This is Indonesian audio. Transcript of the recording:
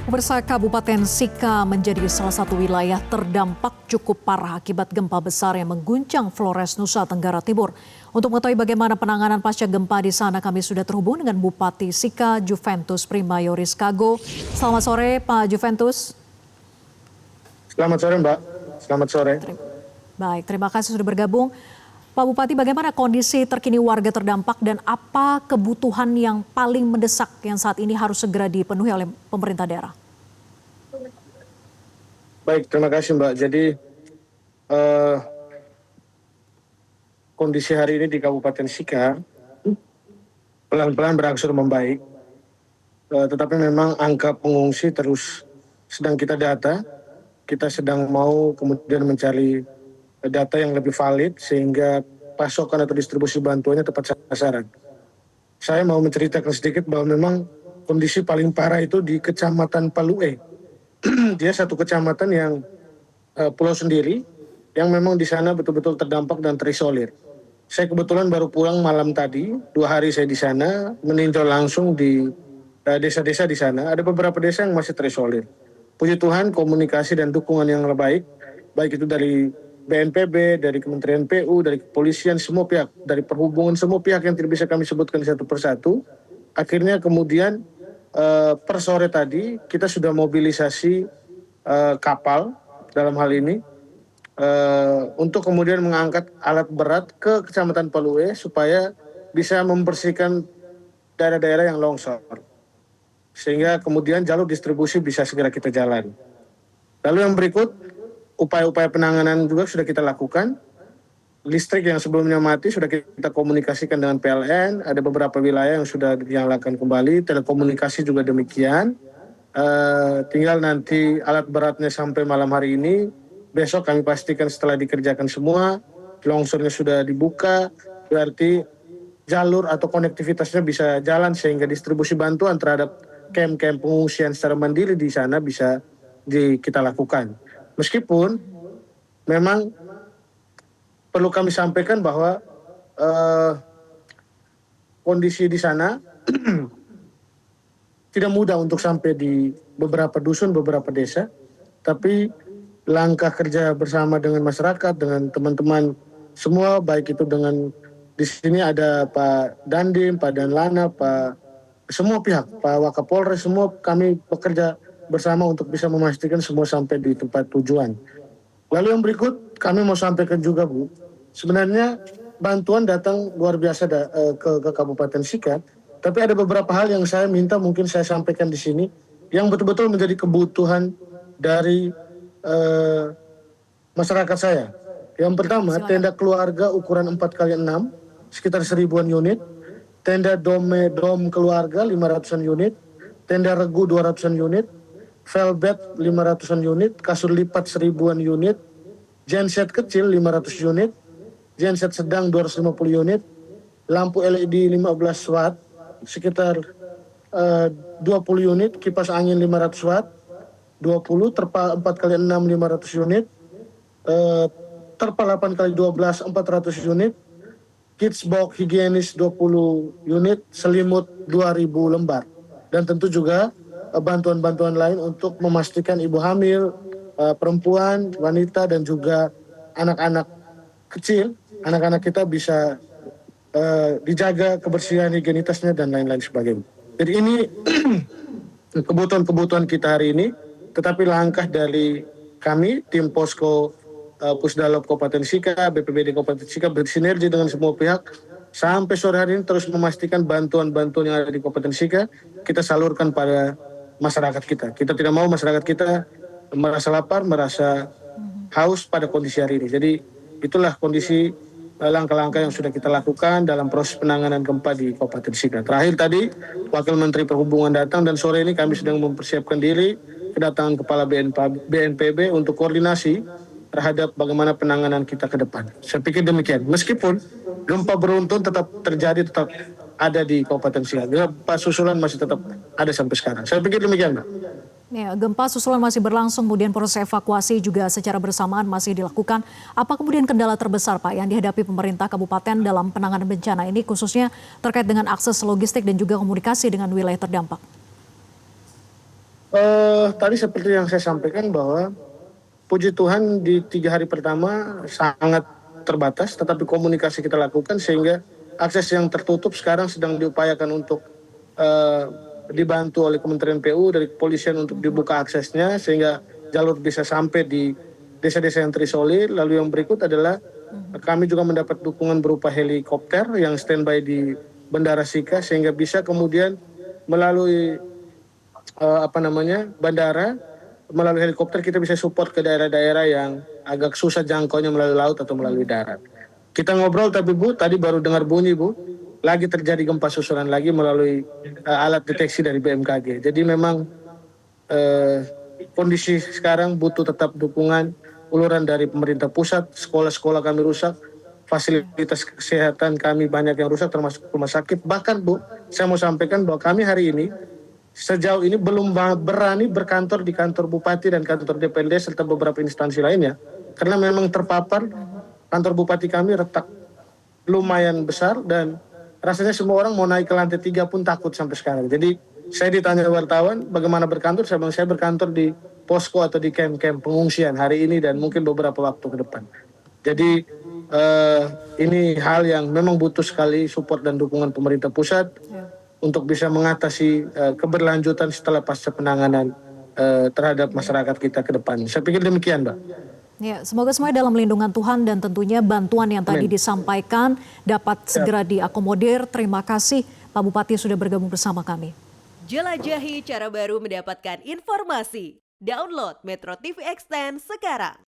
Pemirsa, Kabupaten Sika menjadi salah satu wilayah terdampak cukup parah akibat gempa besar yang mengguncang Flores, Nusa Tenggara Timur. Untuk mengetahui bagaimana penanganan pasca gempa di sana, kami sudah terhubung dengan Bupati Sika, Juventus Primayoris Kago. Selamat sore, Pak Juventus. Selamat sore, Mbak. Selamat sore. Baik, terima kasih sudah bergabung. Pak Bupati, bagaimana kondisi terkini warga terdampak dan apa kebutuhan yang paling mendesak yang saat ini harus segera dipenuhi oleh pemerintah daerah? Baik, terima kasih Mbak. Jadi kondisi hari ini di Kabupaten Sika pelan-pelan berangsur membaik, tetapi memang angka pengungsi terus sedang kita data. Kita sedang mau kemudian mencari data yang lebih valid sehingga pasokan atau distribusi bantuannya tepat sasaran. Saya mau menceritakan sedikit bahwa memang kondisi paling parah itu di Kecamatan Palue. Dia satu kecamatan yang pulau sendiri, yang memang di sana betul-betul terdampak dan terisolir. Saya kebetulan baru pulang malam tadi, 2 hari saya di sana, meninjau langsung di desa-desa di sana. Ada beberapa desa yang masih terisolir. Puji Tuhan, komunikasi dan dukungan yang baik itu dari BNPB, dari Kementerian PU, dari kepolisian, semua pihak, dari perhubungan, semua pihak yang tidak bisa kami sebutkan satu persatu. Akhirnya kemudian per sore tadi kita sudah mobilisasi kapal dalam hal ini untuk kemudian mengangkat alat berat ke Kecamatan Palue supaya bisa membersihkan daerah-daerah yang longsor. Sehingga kemudian jalur distribusi bisa segera kita jalan. Lalu yang berikut, upaya-upaya penanganan juga sudah kita lakukan. Listrik yang sebelumnya mati sudah kita komunikasikan dengan PLN. Ada beberapa wilayah yang sudah dinyalakan kembali. Telekomunikasi juga demikian. Tinggal nanti alat beratnya sampai malam hari ini. Besok kami pastikan setelah dikerjakan semua, longsornya sudah dibuka. Berarti jalur atau konektivitasnya bisa jalan sehingga distribusi bantuan terhadap camp-camp pengungsian secara mandiri di sana bisa kita lakukan. Meskipun memang perlu kami sampaikan bahwa kondisi di sana tidak mudah untuk sampai di beberapa dusun, beberapa desa, tapi langkah kerja bersama dengan masyarakat, dengan teman-teman semua, baik itu dengan di sini ada Pak Dandim, Pak Danlana, semua pihak, Pak Wakapolres, semua kami bekerja bersama untuk bisa memastikan semua sampai di tempat tujuan. Lalu yang berikut kami mau sampaikan juga, Bu, sebenarnya bantuan datang luar biasa ke Kabupaten Sika, tapi ada beberapa hal yang saya minta mungkin saya sampaikan di sini yang betul-betul menjadi kebutuhan dari masyarakat saya. Yang pertama, tenda keluarga ukuran 4x6 sekitar 1000-an unit, tenda dom keluarga 500-an unit, tenda regu 200-an unit, velbed 500-an unit, kasur lipat 1000-an unit, genset kecil 500 unit, genset sedang 250 unit, lampu LED 15 watt sekitar 20 unit, kipas angin 500 watt 20, terpal 4x6 500 unit, terpal 8x12 400 unit, kids box higienis 20 unit, selimut 2000 lembar. Dan tentu juga bantuan-bantuan lain untuk memastikan ibu hamil, perempuan, wanita, dan juga anak-anak kecil, anak-anak kita bisa dijaga kebersihan, higienitasnya, dan lain-lain sebagainya. Jadi ini kebutuhan-kebutuhan kita hari ini, tetapi langkah dari kami, tim Posko Pusdalop Kabupaten Sika, BPBD Kabupaten Sika bersinergi dengan semua pihak, sampai sore hari ini terus memastikan bantuan-bantuan yang ada di Kabupaten Sika kita salurkan pada masyarakat kita. Kita tidak mau masyarakat kita merasa lapar, merasa haus pada kondisi hari ini. Jadi itulah kondisi langkah-langkah yang sudah kita lakukan dalam proses penanganan gempa di Kabupaten Sika. Terakhir tadi, Wakil Menteri Perhubungan datang dan sore ini kami sedang mempersiapkan diri kedatangan Kepala BNPB untuk koordinasi terhadap bagaimana penanganan kita ke depan. Saya pikir demikian. Meskipun gempa beruntun tetap terjadi, tetap ada di Kabupaten Sika. Gempa susulan masih tetap ada sampai sekarang. Saya pikir demikian, Mbak. Ya, gempa susulan masih berlangsung, kemudian proses evakuasi juga secara bersamaan masih dilakukan. Apa kemudian kendala terbesar, Pak, yang dihadapi pemerintah kabupaten dalam penanganan bencana ini, khususnya terkait dengan akses logistik dan juga komunikasi dengan wilayah terdampak? Tadi seperti yang saya sampaikan bahwa puji Tuhan di 3 hari pertama sangat terbatas, tetapi komunikasi kita lakukan sehingga akses yang tertutup sekarang sedang diupayakan untuk eh, dibantu oleh Kementerian PU dari kepolisian untuk dibuka aksesnya sehingga jalur bisa sampai di desa-desa yang terisolir. Lalu yang berikut adalah kami juga mendapat dukungan berupa helikopter yang standby di Bandara Sika sehingga bisa kemudian melalui bandara melalui helikopter kita bisa support ke daerah-daerah yang agak susah jangkaunya melalui laut atau melalui darat. Kita ngobrol tapi Bu, tadi baru dengar bunyi Bu, lagi terjadi gempa susulan lagi melalui alat deteksi dari BMKG. Jadi memang kondisi sekarang butuh tetap dukungan uluran dari pemerintah pusat, sekolah-sekolah kami rusak, fasilitas kesehatan kami banyak yang rusak termasuk rumah sakit. Bahkan Bu, saya mau sampaikan bahwa kami hari ini sejauh ini belum berani berkantor di kantor bupati dan kantor DPRD serta beberapa instansi lainnya karena memang terpapar. Kantor bupati kami retak lumayan besar dan rasanya semua orang mau naik ke lantai 3 pun takut sampai sekarang. Jadi saya ditanya wartawan bagaimana berkantor, saya bilang saya berkantor di posko atau di camp-camp pengungsian hari ini dan mungkin beberapa waktu ke depan. Jadi ini hal yang memang butuh sekali support dan dukungan pemerintah pusat untuk bisa mengatasi keberlanjutan setelah pasca penanganan terhadap masyarakat kita ke depan. Saya pikir demikian, Mbak. Ya, semoga semuanya dalam lindungan Tuhan dan tentunya bantuan yang tadi disampaikan dapat segera diakomodir. Terima kasih Pak Bupati sudah bergabung bersama kami. Jelajahi cara baru mendapatkan informasi. Download Metro TV Extend sekarang.